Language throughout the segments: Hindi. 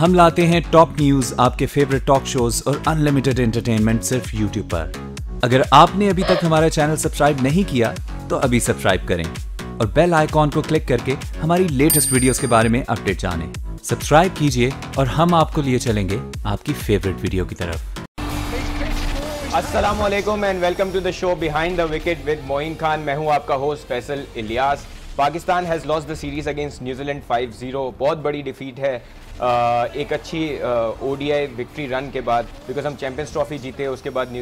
हम लाते हैं टॉप न्यूज, आपके फेवरेट टॉक शोज और अनलिमिटेड एंटरटेनमेंट सिर्फ यूट्यूब पर। अगर आपने अभी तक हमारा चैनल सब्सक्राइब नहीं किया तो अभी सब्सक्राइब करें और बेल आइकॉन को क्लिक करके हमारी लेटेस्ट वीडियोस के बारे में अपडेट जानें। सब्सक्राइब कीजिए और हम आपको लिए चलेंगे आपकी फेवरेट वीडियो की तरफ। अस्सलामुअलैकुम and welcome to the show Behind the Wicket with Moin Khan. मैं हूं आपका host Faisal Ilyas. Pakistan has lost the series against New Zealand 5-0। बहुत बड़ी डिफीट है एक अच्छी ओडीआई विक्ट्री रन के बाद, बिकॉज हम चैम्पियंस ट्रॉफी जीते, उसके बाद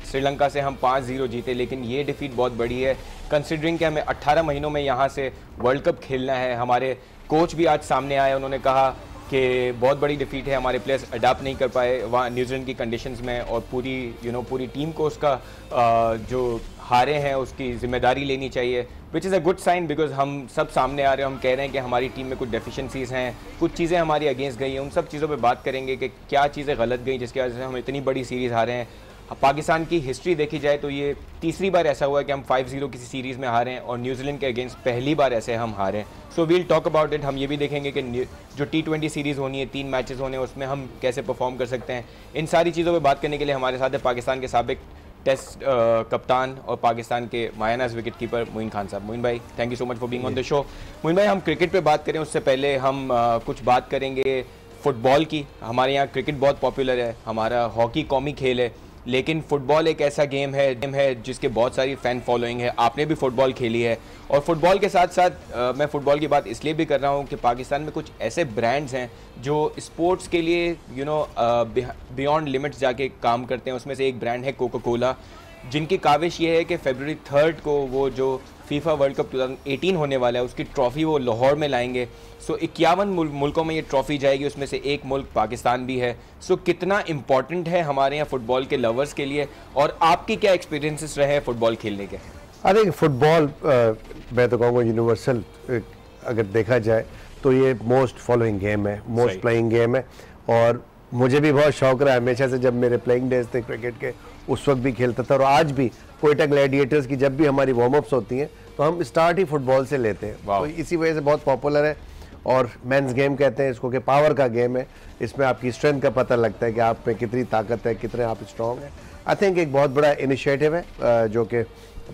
श्रीलंका से हम 5-0 जीते। लेकिन ये डिफीट बहुत बड़ी है कंसिडरिंग कि हमें 18 महीनों में यहाँ से वर्ल्ड कप खेलना है। हमारे कोच भी आज सामने आए, उन्होंने कहा कि बहुत बड़ी डिफीट है, हमारे प्लेयर्स अडाप्ट नहीं कर पाए वहाँ न्यूजीलैंड की कंडीशंस में, और पूरी टीम को उसका जो हारे हैं उसकी जिम्मेदारी लेनी चाहिए, which is a good sign. Because हम सब सामने आ रहे हैं, हम कह रहे हैं कि हमारी टीम में कुछ डेफिशिएंसीज हैं, कुछ चीज़ें हमारी अगेंस्ट गई हैं, उन सब चीज़ों पे बात करेंगे कि क्या चीज़ें गलत गई जिसकी वजह से हम इतनी बड़ी सीरीज़ हारे हैं। पाकिस्तान की हिस्ट्री देखी जाए तो ये तीसरी बार ऐसा हुआ है कि हम 5-0 किसी सीरीज़ में हारे हैं, और न्यूजीलैंड के अगेंस्ट पहली बार ऐसे हम हारे हैं। So we'll talk about it. हम ये भी देखेंगे कि जो T20 सीरीज़ होनी है, 3 मैचेस होने हैं, उसमें हम कैसे परफॉर्म कर सकते हैं। इन सारी चीज़ों पर बात करने के लिए हमारे साथ है पाकिस्तान के साबिक टेस्ट कप्तान और पाकिस्तान के मायानाज़ विकेट कीपर मोइन खान साहब। मोइन भाई, thank you so much for being on the show. Moin भाई, हम क्रिकेट पे बात करें उससे पहले हम कुछ बात करेंगे फ़ुटबॉल की। हमारे यहाँ क्रिकेट बहुत पॉपुलर है, हमारा हॉकी कौमी खेल है, लेकिन फ़ुटबॉल एक ऐसा गेम है जिसके बहुत सारी फ़ैन फॉलोइंग है। आपने भी फ़ुटबॉल खेली है, और फ़ुटबॉल के साथ साथ मैं फ़ुटबॉल की बात इसलिए भी कर रहा हूँ कि पाकिस्तान में कुछ ऐसे ब्रांड्स हैं जो स्पोर्ट्स के लिए बियॉन्ड लिमिट्स जाके काम करते हैं। उसमें से एक ब्रांड है कोका कोला, जिनकी काविश ये है कि February 3 को वो जो फीफा वर्ल्ड कप 2018 होने वाला है उसकी ट्रॉफ़ी वो लाहौर में लाएंगे। सो 51 मुल्कों में ये ट्रॉफ़ी जाएगी, उसमें से एक मुल्क पाकिस्तान भी है। सो कितना इम्पॉर्टेंट है हमारे यहाँ फ़ुटबॉल के लवर्स के लिए, और आपके क्या एक्सपीरियंसेस रहे हैं फ़ुटबॉल खेलने के? अरे फुटबॉल मैं तो कहूँगा यूनिवर्सल अगर देखा जाए तो ये मोस्ट फॉलोइंग गेम है, मोस्ट प्लेइंग गेम है, और मुझे भी बहुत शौक रहा है हमेशा से। जब मेरे प्लेइंग डेज थे क्रिकेट के उस वक्त भी खेलता था, और आज भी कोयटा ग्लैडिएटर्स की जब भी हमारी वार्म अप्स होती हैं तो हम स्टार्ट ही फुटबॉल से लेते हैं। तो इसी वजह से बहुत पॉपुलर है, और मेंस गेम कहते हैं इसको कि पावर का गेम है। इसमें आपकी स्ट्रेंथ का पता लगता है कि आप में कितनी ताकत है, कितने आप स्ट्रॉन्ग हैं। आई थिंक एक बहुत बड़ा इनिशिएटिव है जो कि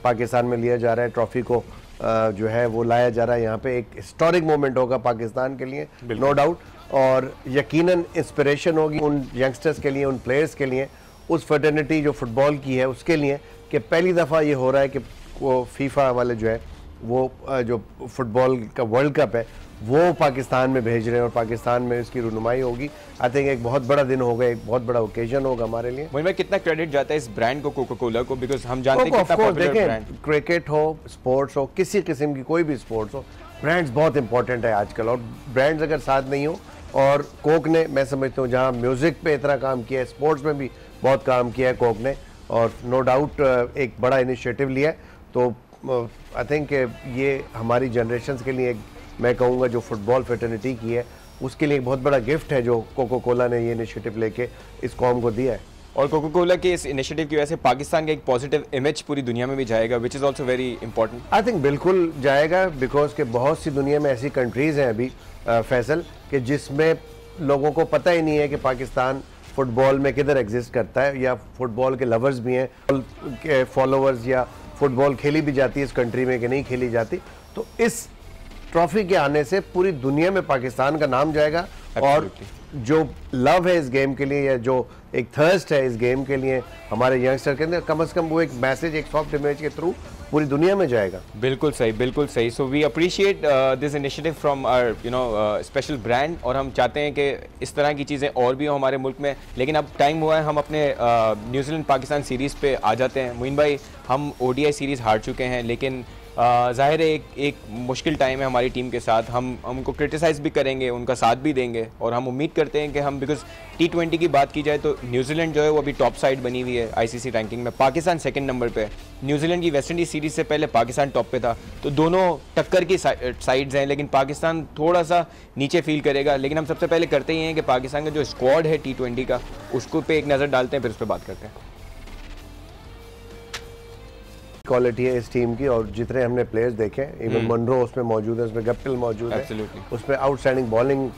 पाकिस्तान में लिया जा रहा है। ट्रॉफ़ी को जो है वो लाया जा रहा है यहाँ पे। एक हिस्टोरिक मोमेंट होगा पाकिस्तान के लिए, नो डाउट, और यकीनन इंस्पिरेशन होगी उन यंगस्टर्स के लिए, उन प्लेयर्स के लिए, उस फर्टर्निटी जो फुटबॉल की है उसके लिए, कि पहली दफ़ा ये हो रहा है कि वो फीफा वाले जो है वो जो फुटबॉल का वर्ल्ड कप है वो पाकिस्तान में भेज रहे हैं, और पाकिस्तान में इसकी रुनुमाई होगी। आई थिंक एक बहुत बड़ा दिन होगा, एक बहुत बड़ा ओकेजन होगा हमारे लिए। मुझे कितना क्रेडिट जाता है इस ब्रांड को, कोका कोला को, बिकॉज हम जानते हैं कितना पॉपुलर ब्रांड। क्रिकेट हो, स्पोर्ट्स हो, किसी किस्म की कोई भी स्पोर्ट्स हो, ब्रांड्स बहुत इंपॉर्टेंट है आजकल, और ब्रांड्स अगर साथ नहीं हो, और कोक ने, मैं समझता हूँ जहाँ म्यूज़िक पे इतना काम किया है, स्पोर्ट्स में भी बहुत काम किया है कोक ने, और नो डाउट एक बड़ा इनिशिएटिव लिया है। तो आई थिंक ये हमारी जनरेशन के लिए मैं कहूँगा जो फुटबॉल फ्रेटर्निटी की है उसके लिए एक बहुत बड़ा गिफ्ट है जो कोका कोला ने ये इनिशिएटिव लेके इस कौम को दिया है। और कोका कोला के इस इनिशिएटिव की वजह से पाकिस्तान का एक पॉजिटिव इमेज पूरी दुनिया में भी जाएगा, which is also very important. I think बिल्कुल जाएगा, बिकॉज के बहुत सी दुनिया में ऐसी कंट्रीज़ हैं अभी फैसल, कि जिसमें लोगों को पता ही नहीं है कि पाकिस्तान फुटबॉल में किधर एग्जिस्ट करता है, या फुटबॉल के लवर्स भी हैं के फॉलोअर्स, या फुटबॉल खेली भी जाती है इस कंट्री में कि नहीं खेली जाती। तो इस ट्रॉफी के आने से पूरी दुनिया में पाकिस्तान का नाम जाएगा, और जो लव है इस गेम के लिए, या जो एक थर्स्ट है इस गेम के लिए हमारे यंगस्टर के अंदर, कम से कम वो एक मैसेज, एक सॉफ्ट इमेज के थ्रू पूरी दुनिया में जाएगा। बिल्कुल सही, बिल्कुल सही। So we appreciate this initiative from our special brand, और हम चाहते हैं कि इस तरह की चीज़ें और भी हो हमारे मुल्क में। लेकिन अब टाइम हुआ है हम अपने न्यूजीलैंड पाकिस्तान सीरीज़ पे आ जाते हैं। मोइन भाई, हम ODI सीरीज़ हार चुके हैं, लेकिन ज़ाहिर है एक मुश्किल टाइम है हमारी टीम के साथ। हम उनको क्रिटिसाइज़ भी करेंगे, उनका साथ भी देंगे, और हम उम्मीद करते हैं कि हम, बिकॉज T20 की बात की जाए तो न्यूजीलैंड जो है वो अभी टॉप साइड बनी हुई है ICC रैंकिंग में, पाकिस्तान सेकंड नंबर पे है। न्यूजीलैंड की वेस्ट इंडीज़ सीरीज़ से पहले पाकिस्तान टॉप पे था, तो दोनों टक्कर की साइड्स हैं, लेकिन पाकिस्तान थोड़ा सा नीचे फील करेगा। लेकिन हम सबसे पहले करते ही हैं कि पाकिस्तान का जो स्क्वाड है T20 का, उसको पे एक नज़र डालते हैं, फिर उस पर बात करते हैं। क्वालिटी है इस टीम की, और जितने हमने प्लेयर्स देखे, इवन मनरो उसमें मौजूद है, उसमें गप्टिल मौजूद है, उसमें आउटस्टैंडिंग बॉलिंग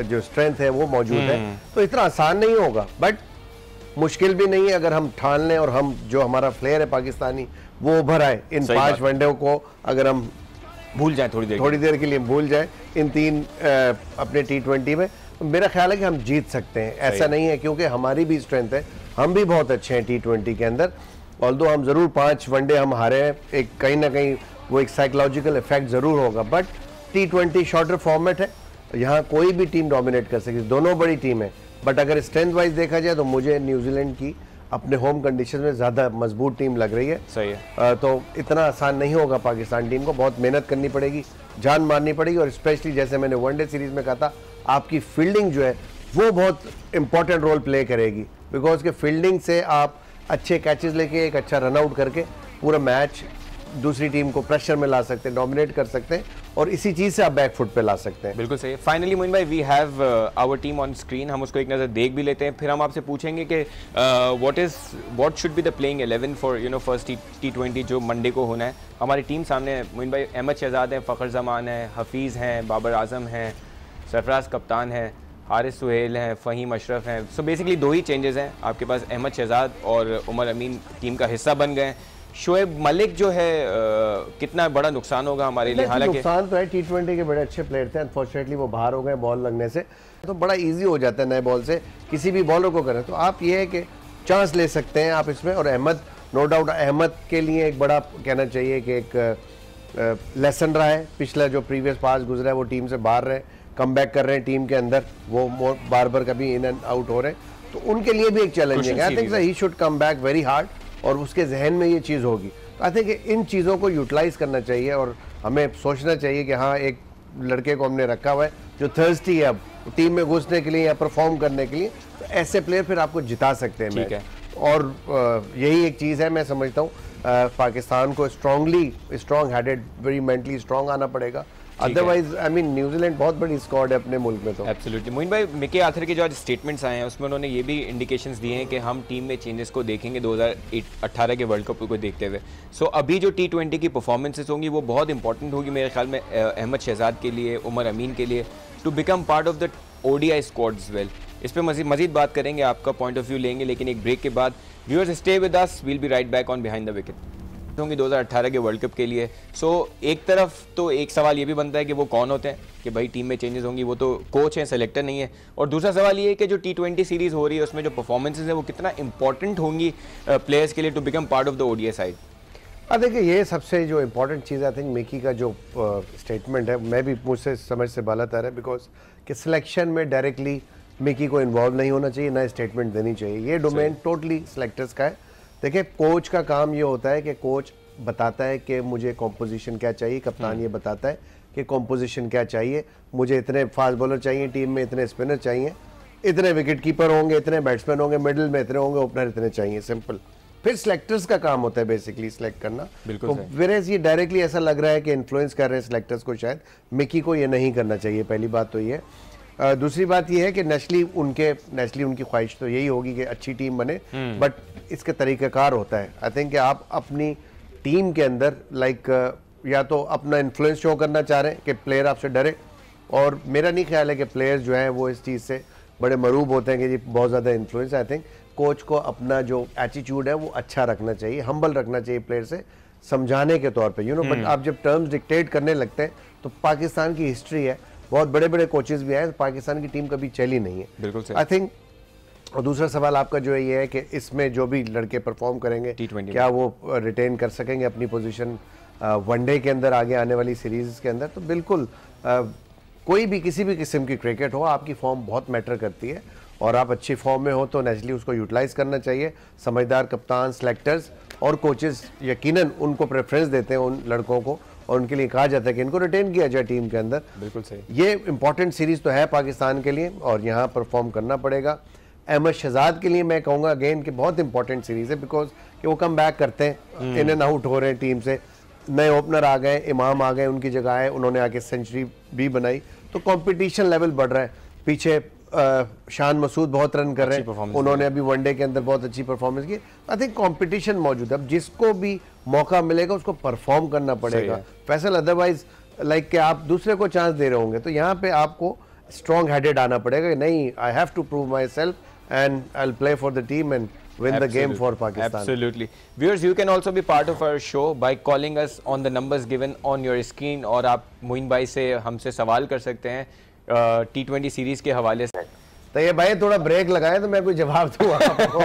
जो स्ट्रेंथ है वो मौजूद है, तो इतना आसान नहीं होगा, बट मुश्किल भी नहीं है अगर हम ठान लें और हम जो हमारा प्लेयर है पाकिस्तानी वो उभर आए इन 5 वनडे को, अगर हम भूल जाए थोड़ी देर के लिए भूल जाए इन 3 अपने T20 में, मेरा ख्याल है कि हम जीत सकते हैं। ऐसा नहीं है, क्योंकि हमारी भी स्ट्रेंथ है, हम भी बहुत अच्छे हैं T20 के अंदर। ऑल्दो हम ज़रूर 5 वनडे हम हारे हैं, एक कहीं ना कहीं वो एक साइकोलॉजिकल इफेक्ट ज़रूर होगा, बट T20 शॉर्टर फॉर्मेट है, यहाँ कोई भी टीम डोमिनेट कर सकती है, दोनों बड़ी टीम है, बट अगर स्ट्रेंथ वाइज देखा जाए तो मुझे न्यूजीलैंड की अपने होम कंडीशन में ज़्यादा मजबूत टीम लग रही है। सही है। तो इतना आसान नहीं होगा पाकिस्तान टीम को, बहुत मेहनत करनी पड़ेगी, जान मारनी पड़ेगी, और स्पेशली जैसे मैंने वनडे सीरीज में कहा था, आपकी फील्डिंग जो है वो बहुत इंपॉर्टेंट रोल प्ले करेगी, बिकॉज के फील्डिंग से आप अच्छे कैचेस लेके एक अच्छा रन आउट करके पूरा मैच दूसरी टीम को प्रेशर में ला सकते हैं, डोमिनेट कर सकते हैं, और इसी चीज़ से आप बैक फुट पे ला सकते हैं। बिल्कुल सही। फाइनली मोइन भाई, we have our team on screen, हम उसको एक नज़र देख भी लेते हैं, फिर हम आपसे पूछेंगे कि what should be the playing 11 for first T20 जो मंडे को होना है। हमारी टीम सामने है मोइन भाई, अहमद शहजाद हैं, फ़खर जमान है, हफीज़ हैं, बाबर आजम हैं, सरफराज कप्तान है, हारिस सुहेल हैं, फ़हीम अशरफ हैं। सो बेसिकली 2 ही चेंजेस हैं आपके पास, अहमद शहजाद और उमर अमीन टीम का हिस्सा बन गए। शोएब मलिक जो है कितना बड़ा नुकसान होगा हमारे लिए? हालांकि नुकसान तो है, T20 के बड़े अच्छे प्लेयर थे, अनफॉर्चुनेटली वो बाहर हो गए बॉल लगने से, तो बड़ा इजी हो जाता है नए बॉल से किसी भी बॉलर को करें, तो आप ये है कि चांस ले सकते हैं आप इसमें। और अहमद, नो डाउट अहमद के लिए एक बड़ा कहना चाहिए कि एक लेसन रहा है, पिछला जो प्रीवियस पास गुजरा है वो टीम से बाहर रहे, कम बैक कर रहे हैं टीम के अंदर, वो बार बार कभी इन एंड आउट हो रहे हैं, तो उनके लिए भी एक चैलेंजिंग है। I think he should come back very hard, और उसके जहन में ये चीज़ होगी, तो आई थिंक इन चीज़ों को यूटिलाइज करना चाहिए, और हमें सोचना चाहिए कि हाँ, एक लड़के को हमने रखा हुआ है जो थर्स्टी है अब टीम में घुसने के लिए या परफॉर्म करने के लिए, तो ऐसे प्लेयर फिर आपको जिता सकते हैं मैच। और यही एक चीज़ है, मैं समझता हूँ पाकिस्तान को strong headed, very mentally strong आना पड़ेगा, अदरवाइज आई मीन न्यूजीलैंड बहुत बड़ी स्क्वाड है अपने मुल्क में। तो एब्सोल्युटली मोइन भाई, मिकी आर्थर के जो आज स्टेटमेंट्स आए हैं उसमें उन्होंने ये भी इंडिकेशंस दिए हैं कि हम टीम में चेंजेस को देखेंगे 2018 के वर्ल्ड कप को देखते हुए। सो अभी जो T20 की परफॉर्मेंसेस होंगी वो बहुत इंपॉर्टेंट होगी मेरे ख्याल में अहमद शहजाद के लिए, उमर अमीन के लिए, to become part of the ODI squad as well. इस पर मजीद बात करेंगे, आपका पॉइंट ऑफ व्यू लेंगे, लेकिन एक ब्रेक के बाद। Viewers stay with us, we'll be right back on Behind the Wicket होंगी 2018 के वर्ल्ड कप के लिए। सो एक तरफ तो एक सवाल ये भी बनता है कि वो कौन होते हैं कि भाई टीम में चेंजेस होंगी, वो तो कोच हैं, सेलेक्टर नहीं है, और दूसरा सवाल ये है कि जो T20 सीरीज़ हो रही है उसमें जो परफॉर्मेंसेज है वो कितना इंपॉर्टेंट होंगी प्लेयर्स के लिए to become part of the ODI side. देखिए, ये सबसे जो इम्पोर्टेंट चीज़ आई थिंक मिकी का जो स्टेटमेंट है, मैं भी मुझसे समझ से बाला तर है, बिकॉज कि सिलेक्शन में डायरेक्टली मिकी को इन्वॉल्व नहीं होना चाहिए, ना स्टेटमेंट देनी चाहिए, ये डोमेन टोटली सिलेक्टर्स का है। देखिए, कोच का काम ये होता है कि कोच बताता है कि मुझे कॉम्पोजिशन क्या चाहिए, कप्तान ये बताता है कि कॉम्पोजिशन क्या चाहिए, मुझे इतने फास्ट बॉलर चाहिए टीम में, इतने स्पिनर चाहिए, इतने विकेट कीपर होंगे, इतने बैट्समैन होंगे, मिडिल में इतने होंगे, ओपनर इतने चाहिए, सिंपल। फिर सिलेक्टर्स का काम होता है बेसिकली सिलेक्ट करना। बिल्कुल। तो वेरेज ये डायरेक्टली ऐसा लग रहा है कि इन्फ्लुएंस कर रहे हैं सिलेक्टर्स को, शायद मिकी को ये नहीं करना चाहिए, पहली बात तो ये। दूसरी बात ये है कि नेशनली उनकी ख्वाहिश तो यही होगी कि अच्छी टीम बने, बट इसके तरीक़ाकार होता है। आई थिंक कि आप अपनी टीम के अंदर या तो अपना इन्फ्लुएंस शो करना चाह रहे हैं कि प्लेयर आपसे डरे, और मेरा नहीं ख्याल है कि प्लेयर्स जो हैं वो इस चीज़ से बड़े मरूब होते हैं कि जी बहुत ज़्यादा इन्फ्लुएंस। आई थिंक कोच को अपना जो एटीट्यूड है वो अच्छा रखना चाहिए, हम्बल रखना चाहिए प्लेयर से, समझाने के तौर पे, बट आप जब टर्म्स डिक्टेट करने लगते हैं तो पाकिस्तान की हिस्ट्री है, बहुत बड़े बड़े कोचेस भी आए, तो पाकिस्तान की टीम कभी चली नहीं है। बिल्कुल। आई थिंक, और दूसरा सवाल आपका जो है ये है कि इसमें जो भी लड़के परफॉर्म करेंगे T20 क्या वो रिटेन कर सकेंगे अपनी पोजीशन वनडे के अंदर, आगे आने वाली सीरीज के अंदर। तो बिल्कुल कोई भी किसी भी किस्म की क्रिकेट हो, आपकी फॉर्म बहुत मैटर करती है, और आप अच्छी फॉर्म में हो तो नेचुरली उसको यूटिलाइज करना चाहिए। समझदार कप्तान, सेलेक्टर्स और कोचेस यकीनन उनको प्रेफरेंस देते हैं उन लड़कों को, और उनके लिए कहा जाता है कि इनको रिटेन किया जाए टीम के अंदर। बिल्कुल सही। ये इंपॉर्टेंट सीरीज तो है पाकिस्तान के लिए, और यहाँ परफॉर्म करना पड़ेगा। अहमद शहजाद के लिए मैं कहूँगा अगेन कि बहुत इंपॉर्टेंट सीरीज़ है, बिकॉज कि वो कम बैक करते हैं, इन एंड आउट हो रहे हैं टीम से, नए ओपनर आ गए, इमाम आ गए उनकी जगह है, उन्होंने आके सेंचुरी भी बनाई, तो कंपटीशन लेवल बढ़ रहा है। पीछे शान मसूद बहुत रन कर रहे हैं, उन्होंने अभी वनडे के अंदर बहुत अच्छी परफॉर्मेंस की। आई थिंक कंपटीशन मौजूद है, अब जिसको भी मौका मिलेगा उसको परफॉर्म करना पड़ेगा फैसल, अदरवाइज कि आप दूसरे को चांस दे रहे होंगे, तो यहाँ पे आपको स्ट्रॉन्ग हेडेड आना पड़ेगा कि नहीं, I have to prove myself and I will play for the team and win the game for Pakistan. Absolutely. Viewers, you can also be part of our show by calling us on the numbers given on your screen और आप मोइन भाई से हमसे सवाल कर सकते हैं T20 सीरीज के हवाले से। तो ये भाई थोड़ा ब्रेक लगाए तो मैं कोई जवाब दूँ आपको।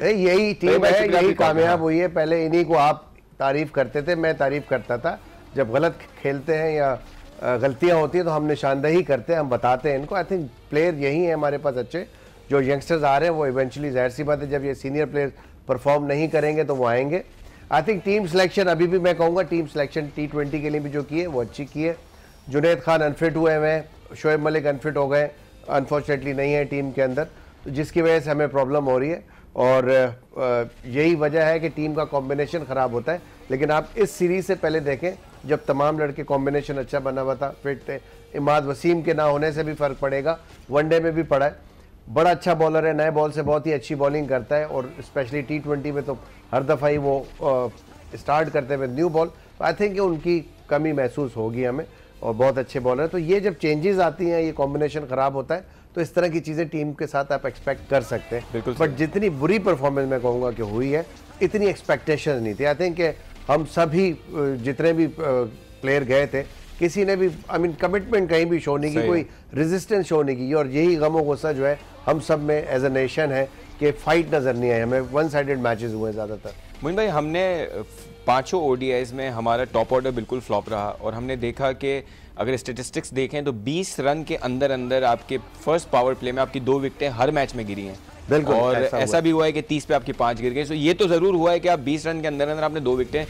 यही टीम है, यही कामयाब हुई है। पहले इन्हीं को आप तारीफ करते थे, मैं तारीफ करता था। जब गलत खेलते हैं या गलतियाँ होती हैं तो हम निशानदही करते हैं, हम बताते हैं इनको। आई थिंक प्लेयर यही है हमारे पास अच्छे, जो यंगस्टर्स आ रहे हैं वो इवेंचुअली, जाहिर सी बात है जब ये सीनियर प्लेयर परफॉर्म नहीं करेंगे तो वो आएंगे। आई थिंक टीम सिलेक्शन अभी भी मैं कहूँगा टीम सिलेक्शन T20 के लिए भी जो की है वो अच्छी की है। जुनैद खान अनफिट हुए हैं, शोएब मलिक अनफिट हो गए, अनफॉर्चुनेटली नहीं है टीम के अंदर, तो जिसकी वजह से हमें प्रॉब्लम हो रही है और यही वजह है कि टीम का कॉम्बिनेशन ख़राब होता है। लेकिन आप इस सीरीज़ से पहले देखें जब तमाम लड़के कॉम्बिनेशन अच्छा बना हुआ था, फिट थे, इमाद वसीम के ना होने से भी फ़र्क पड़ेगा, वनडे में भी पड़ा है। बड़ा अच्छा बॉलर है, नए बॉल से बहुत ही अच्छी बॉलिंग करता है और स्पेशली T20 में तो हर दफ़ा ही वो स्टार्ट करते हुए न्यू बॉल। आई थिंक उनकी कमी महसूस होगी हमें और बहुत अच्छे बॉलर है। तो ये जब चेंजेस आती हैं, ये कॉम्बिनेशन ख़राब होता है, तो इस तरह की चीज़ें टीम के साथ आप एक्सपेक्ट कर सकते हैं। बट जितनी बुरी परफॉर्मेंस मैं कहूँगा कि हुई है, इतनी एक्सपेक्टेशन नहीं थी। आई थिंक हम सभी जितने भी प्लेयर गए थे, किसी ने भी कमिटमेंट कहीं भी शो नहीं की, कोई रेजिस्टेंस शो नहीं की, और यही गमो गुस्सा जो है हम सब में एज अ नेशन है कि फाइट नज़र नहीं आई, हमें वन साइडेड मैचेस हुए ज़्यादातर। मोइन भाई, हमने पांचों ODIs में हमारा टॉप ऑर्डर बिल्कुल फ्लॉप रहा और हमने देखा कि अगर स्टेटिस्टिक्स देखें तो 20 रन के अंदर अंदर आपके फर्स्ट पावर प्ले में आपकी 2 विकेटें हर मैच में गिरी हैं। बिल्कुल, और ऐसा भी हुआ है कि 30 पे आपकी 5 गिर गई। सो ये तो ज़रूर हुआ है कि आप 20 रन के अंदर अंदर आपने 2 विकेटें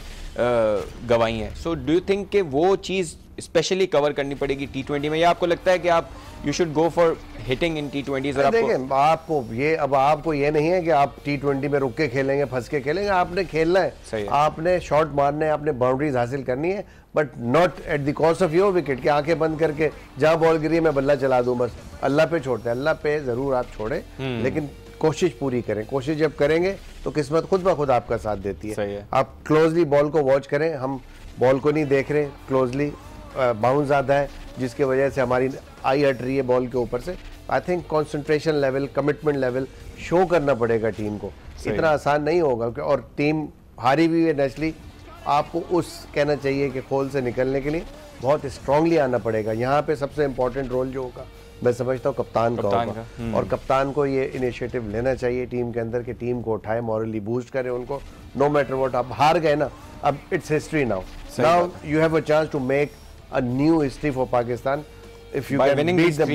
गंवाई हैं। सो डू यू थिंक कि वो चीज़ स्पेशली कवर करनी पड़ेगी T20 में, या आपको लगता है कि आप you should go for hitting in T20s? देखें, आपको ये नहीं है कि आप T20 में रुक के खेलेंगे, फंस के खेलेंगे, आपने खेलना है, आपने शॉट मारने हैं, आपने बाउंड्रीज हासिल करनी है, but not at the cost of your wicket कि आंखें बंद करके जहां बॉल गिरी मैं बल्ला चला दूं, बस अल्लाह पे छोड़ते हैं। अल्लाह पे जरूर आप छोड़े, लेकिन कोशिश पूरी करें। कोशिश जब करेंगे तो किस्मत खुद ब खुद आपका साथ देती है। आप क्लोजली बॉल को वॉच करें, हम बॉल को नहीं देख रहे क्लोजली, बाउंस ज़्यादा है जिसकी वजह से हमारी आई हट रही है बॉल के ऊपर से। I think concentration level, commitment level show करना पड़ेगा टीम को, इतना आसान नहीं होगा। और टीम हारी भी है नेचुरली, आपको उस कहना चाहिए कि खोल से निकलने के लिए बहुत स्ट्रांगली आना पड़ेगा। यहाँ पे सबसे इम्पोर्टेंट रोल जो होगा मैं समझता हूँ कप्तान का होगा, और कप्तान को ये इनिशिएटिव लेना चाहिए टीम के अंदर कि टीम को उठाए, मॉरली बूस्ट करे उनको, नो मैटर व्हाट। आप हार गए ना, अब it's history now you have a chance to make a new history for Pakistan if you can beat them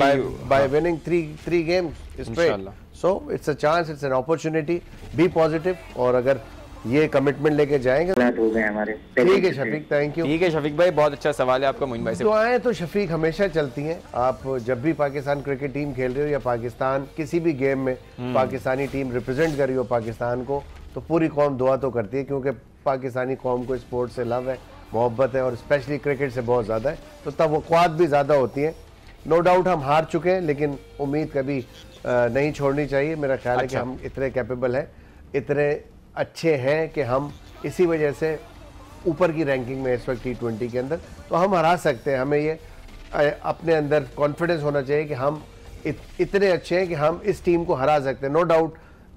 by winning three games straight. So it's a chance, it's an opportunity. Be positive, और अगर ये कमिटमेंट लेके जाएंगे हो गए हमारे। ठीक है शफीक, थैंक यू। ठीक है शफीक भाई, बहुत अच्छा सवाल है आपका मोइन भाई से। दुआएं तो शफीक हमेशा चलती हैं। आप जब भी पाकिस्तान क्रिकेट टीम खेल रहे हो या पाकिस्तान किसी भी गेम में पाकिस्तानी टीम रिप्रेजेंट कर रही हो पाकिस्तान को, तो पूरी कौम दुआ तो करती है, क्योंकि पाकिस्तानी कौम को स्पोर्ट से लव है, मोहब्बत है, और स्पेशली क्रिकेट से बहुत ज़्यादा है, तो तवक्कुआत भी ज़्यादा होती हैं। नो डाउट हम हार चुके हैं, लेकिन उम्मीद कभी नहीं छोड़नी चाहिए। मेरा ख्याल है कि हम इतने कैपेबल हैं, इतने अच्छे हैं कि हम इसी वजह से ऊपर की रैंकिंग में इस वक्त T20 के अंदर, तो हम हरा सकते हैं। हमें ये अपने अंदर कॉन्फिडेंस होना चाहिए कि हम इतने अच्छे हैं कि हम इस टीम को हरा सकते हैं। नो डाउट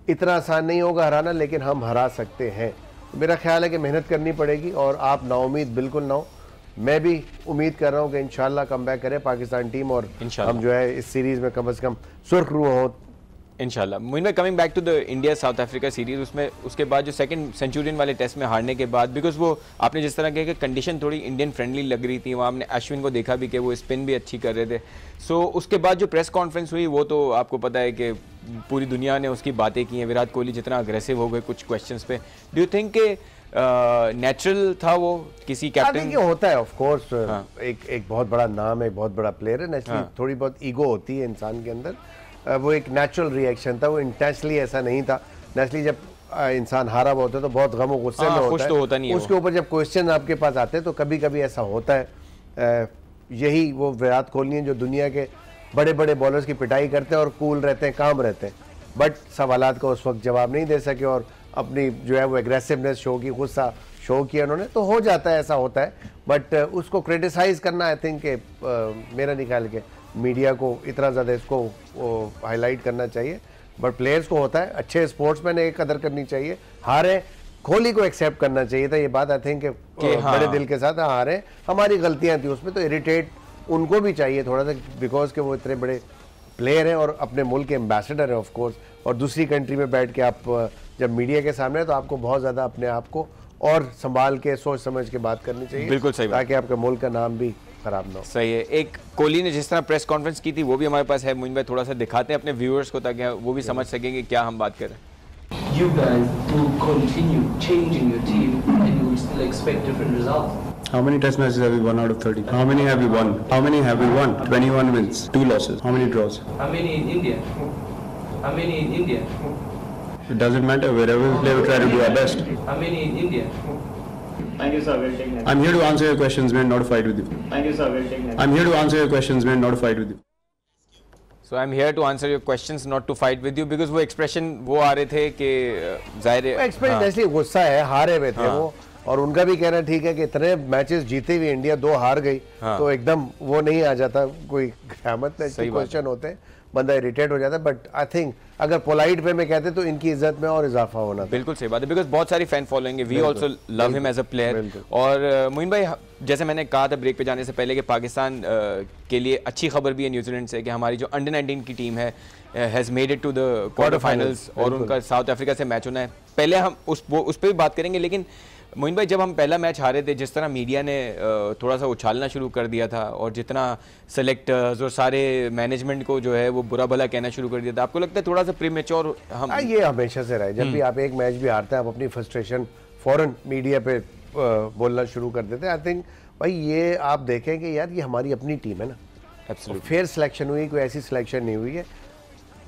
इतना आसान नहीं होगा हराना, लेकिन हम हरा सकते हैं। मेरा ख्याल है कि मेहनत करनी पड़ेगी, और आप नाउम्मीद बिल्कुल ना हो। मैं भी उम्मीद कर रहा हूँ कि इंशाल्लाह कम बैक करे पाकिस्तान टीम, और हम जो है इस सीरीज़ में कम से कम सुर्खरू हो इंशाल्लाह। मोइन भाई, coming back to the India South Africa series, उसमें उसके बाद जो सेकंड सेंचुरियन वाले टेस्ट में हारने के बाद, बिकॉज वो आपने जिस तरह कहा कि कंडीशन थोड़ी इंडियन फ्रेंडली लग रही थी, वहाँ हमने अश्विन को देखा भी कि वो स्पिन भी अच्छी कर रहे थे। सो उसके बाद जो प्रेस कॉन्फ्रेंस हुई, वो तो आपको पता है कि पूरी दुनिया ने उसकी बातें की हैं। विराट कोहली जितना अग्रेसिव हो गए कुछ क्वेश्चंस पे, डू यू थिंक के नेचुरल था वो किसी कैप्टन? होता है ऑफ कोर्स, एक बहुत बड़ा नाम है, एक बहुत बड़ा प्लेयर है, नेचुरली थोड़ी बहुत ईगो होती है इंसान के अंदर। वो एक नेचुरल रिएक्शन था, वो इंटेंशनली ऐसा नहीं था। नेचुरली जब इंसान हारा हुआ होता है तो बहुत गम और गुस्से में होता है, तो होता नहीं है। उसके ऊपर जब क्वेश्चन आपके पास आते हैं तो कभी कभी ऐसा होता है। यही वो विराट कोहली हैं जो दुनिया के बड़े बड़े बॉलर्स की पिटाई करते हैं और कूल रहते हैं, काम रहते हैं, बट सवालात का उस वक्त जवाब नहीं दे सके और अपनी जो है वो एग्रेसिवनेस शो की, गुस्सा शो किया उन्होंने, तो हो जाता है, ऐसा होता है। बट उसको क्रिटिसाइज़ करना आई थिंक मेरा नहीं ख्याल के मीडिया को इतना ज़्यादा इसको हाईलाइट करना चाहिए, बट प्लेयर्स को होता है, अच्छे स्पोर्ट्समैन एक कदर करनी चाहिए। हारे कोहली को एक्सेप्ट करना चाहिए था, ये बात आई थिंक बड़े दिल के साथ हारे, हमारी गलतियां थी उसमें, तो इरिटेट उनको भी चाहिए थोड़ा सा, बिकॉज के वो इतने बड़े प्लेयर हैं और अपने मुल्क के एम्बेसडर हैं ऑफ कोर्स, और दूसरी कंट्री में बैठ के आप जब मीडिया के सामने, तो आपको बहुत ज़्यादा अपने आप को और संभाल के सोच समझ के बात करनी चाहिए। बिल्कुल सही, ताकि आपके मुल्क का नाम भी खराब ना हो। सही है। एक कोहली ने जिस तरह प्रेस कॉन्फ्रेंस की थी वो भी हमारे पास है, मोइन भाई थोड़ा सा दिखाते हैं अपने व्यूअर्स को, ताकि वो भी समझ सकेंगे क्या हम बात कर रहे हैं। You guys will continue changing your team and you will still expect different results. How many test matches have we won out of 30? How many have we won? How many have we won? 21 wins, 2 losses. How many draws? How many in India? How many in India? It doesn't matter. Wherever we play, we try to do our best. How many in India? Thank you, sir. We'll take next. I'm here to answer your questions, man, not to fight with you. Thank you, sir. We'll take next. I'm here to answer your questions, man, not to fight with you. So I'm here to answer your questions, not to fight with you, because वो expression वो आ रहे थे कि जाहिर है एक्सपेक्ट इसलिए गुस्सा है, हारे हुए थे वो, और उनका भी कहना ठीक है कि इतने मैचेस जीते हुए इंडिया 2 हार गई, तो एकदम वो नहीं आ जाता, कोई क़यामत में क्वेश्चन होते हैं, बंदा इरिटेट हो जाता है। बट आई थिंक अगर पोलाइट वे में कहते तो इनकी इज्जत में और इजाफा होना था। बिल्कुल सही बात है, बिकॉज बहुत सारी फैन फॉलोइंग है, we also love him as a player. और मोइन भाई, जैसे मैंने कहा था ब्रेक पे जाने से पहले कि पाकिस्तान के लिए अच्छी खबर भी है न्यूजीलैंड से कि हमारी जो अंडर 19 की टीम है has made it to the quarter finals, और उनका साउथ अफ्रीका से मैच होना है। पहले हम उस पर भी बात करेंगे, लेकिन मोइन भाई जब हम पहला मैच हारे थे, जिस तरह मीडिया ने थोड़ा सा उछालना शुरू कर दिया था और जितना सेलेक्टर्स और सारे मैनेजमेंट को जो है वो बुरा भला कहना शुरू कर दिया था, आपको लगता है थोड़ा सा प्रीमेच्योर हम ये हमेशा से रहे, जब भी आप एक मैच भी हारते हैं आप अपनी फ्रस्ट्रेशन फौरन मीडिया पे बोलना शुरू कर देते हैं। आई थिंक भाई ये आप देखें कि यार ये हमारी अपनी टीम है ना, फेयर सिलेक्शन हुई, कोई ऐसी सिलेक्शन नहीं हुई है।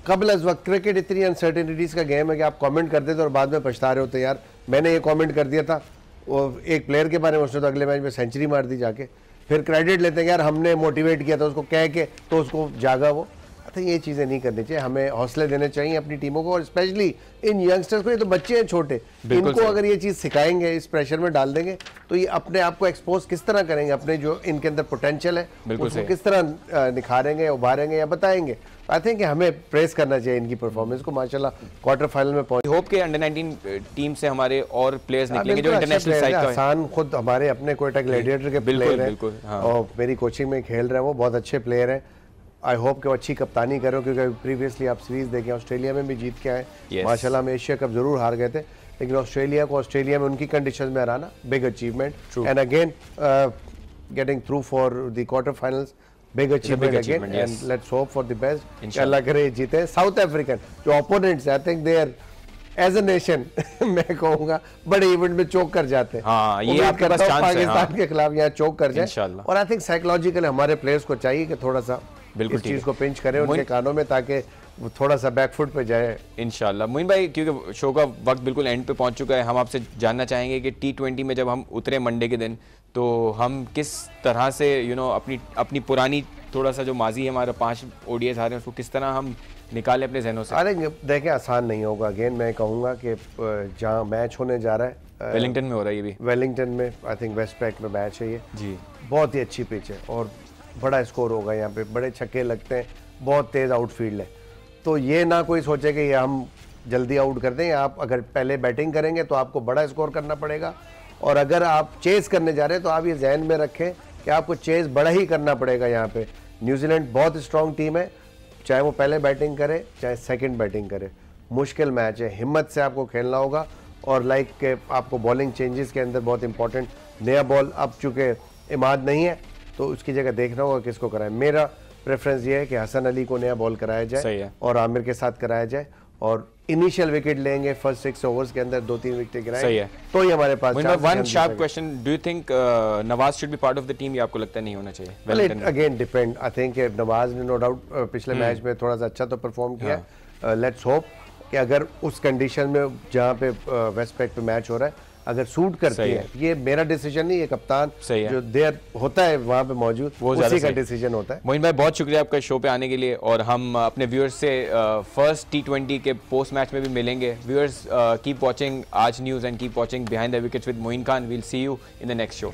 कबल अज वक्त क्रिकेट इतनी अनसर्टेनिटीज़ का गेम है कि आप कमेंट कर देते और बाद में पछता रहे होते यार मैंने ये कमेंट कर दिया था, वो एक प्लेयर के बारे में, उसने तो अगले मैच में सेंचुरी मार दी जाके, फिर क्रेडिट लेते हैं यार हमने मोटिवेट किया था उसको कह के, तो उसको जागा वो। आई थिंक ये चीज़ें नहीं करनी चाहिए, हमें हौसले देने चाहिए अपनी टीमों को, और स्पेशली इन यंगस्टर्स को। ये तो बच्चे हैं छोटे, इनको अगर ये चीज़ सिखाएंगे, इस प्रेशर में डाल देंगे, तो ये अपने आप को एक्सपोज किस तरह करेंगे, अपने जो इनके अंदर पोटेंशियल है उसको किस तरह निखारेंगे, उभारेंगे या बताएंगे। आई थिंक हमें प्रेस करना चाहिए इनकी परफॉर्मेंस को। माशाल्लाह क्वार्टर फाइनल में पहुंचे। होप के अंडर 19 टीम से हमारे और प्लेयर्स निकलेंगे जो इंटरनेशनल साइड का है। आसान खुद हमारे अपने कोयटा ग्लैडिएटर के प्लेयर हैं और मेरी कोचिंग में खेल रहे हैं, वो बहुत अच्छे प्लेयर हैं। आई होप कि वो अच्छी कप्तानी करो, क्योंकि प्रीवियसली आप सीरीज देखें ऑस्ट्रेलिया में भी जीत के आए, माशाल्लाह में एशिया कप जरूर हार गए थे, लेकिन ऑस्ट्रेलिया में उनकी कंडीशन में हराना big achievement, and again getting through for the quarter finals, big achievement again, and let's hope for the best. Allah करे जीते। साउथ अफ्रीकन जो opponents I think they are as a nation मैं कहूँगा बड़े इवेंट में चोक कर जाते हैं। हाँ, ये आपके पास चांस है पाकिस्तान के खिलाफ यहाँ चोक कर जाए, और आई थिंक साइकोलॉजिकली हमारे प्लेयर्स को चाहिए कि थोड़ा सा इस चीज को पिंच करें उनके कानों में, ताकि वो थोड़ा सा बैकफुट पे जाए इंशाल्लाह। मोइन भाई, क्योंकि शो का वक्त बिल्कुल एंड पे पहुंच चुका है, हम आपसे जानना चाहेंगे कि T20 में जब हम उतरे मंडे के दिन, तो हम किस तरह से अपनी पुरानी थोड़ा सा जो माजी है हमारा 5 ODIs आ रहे हैं उसको किस तरह हम निकाले अपने जहनों से। अरे देखें आसान नहीं होगा। अगेन मैं कहूँगा कि जहाँ मैच होने जा रहा है वेलिंगटन में हो रहा है, ये भी वेलिंगटन में आई थिंक वेस्ट पैक में मैच है ये जी, बहुत ही अच्छी पिच है और बड़ा स्कोर होगा यहाँ पे, बड़े छक्के लगते हैं, बहुत तेज़ आउटफील्ड है, तो ये ना कोई सोचे कि ये हम जल्दी आउट कर दें। आप अगर पहले बैटिंग करेंगे तो आपको बड़ा स्कोर करना पड़ेगा, और अगर आप चेस करने जा रहे हैं तो आप ये जहन में रखें कि आपको चेस बड़ा ही करना पड़ेगा। यहाँ पे न्यूजीलैंड बहुत स्ट्रॉन्ग टीम है, चाहे वो पहले बैटिंग करे चाहे सेकंड बैटिंग करे, मुश्किल मैच है, हिम्मत से आपको खेलना होगा। और लाइक के आपको बॉलिंग चेंजेस के अंदर बहुत इंपॉर्टेंट नया बॉल, अब चूँकि इमाद नहीं है तो उसकी जगह देखना होगा किसको कराएं। मेरा प्रेफरेंस ये है कि हसन अली को नया बॉल कराया जाए और आमिर के साथ कराया जाए, और इनिशियल विकेट लेंगे फर्स्ट 6 ओवर्स के अंदर 2-3 विकेट गिराएंगे तो ही हमारे पास। One sharp question, do you think Nawaz should be part of the team, या आपको लगता है नहीं होना चाहिए? Again depend, I think Nawaz ने नो डाउट पिछले मैच में थोड़ा सा अच्छा तो परफॉर्म किया। लेट्स होप कि अगर उस कंडीशन में जहाँ पे वेस्ट पैक पे मैच हो रहा है अगर सूट करती है, ये मेरा डिसीजन नहीं, ये कप्तान जो देर होता है वहाँ पे मौजूद उसी का डिसीजन होता है। मोइन भाई बहुत शुक्रिया आपका शो पे आने के लिए, और हम अपने व्यूअर्स से फर्स्ट T20 के पोस्ट मैच में भी मिलेंगे। Viewers keep watching Aaj news and keep watching Behind the Wickets with Moin Khan. We'll see you in the next show.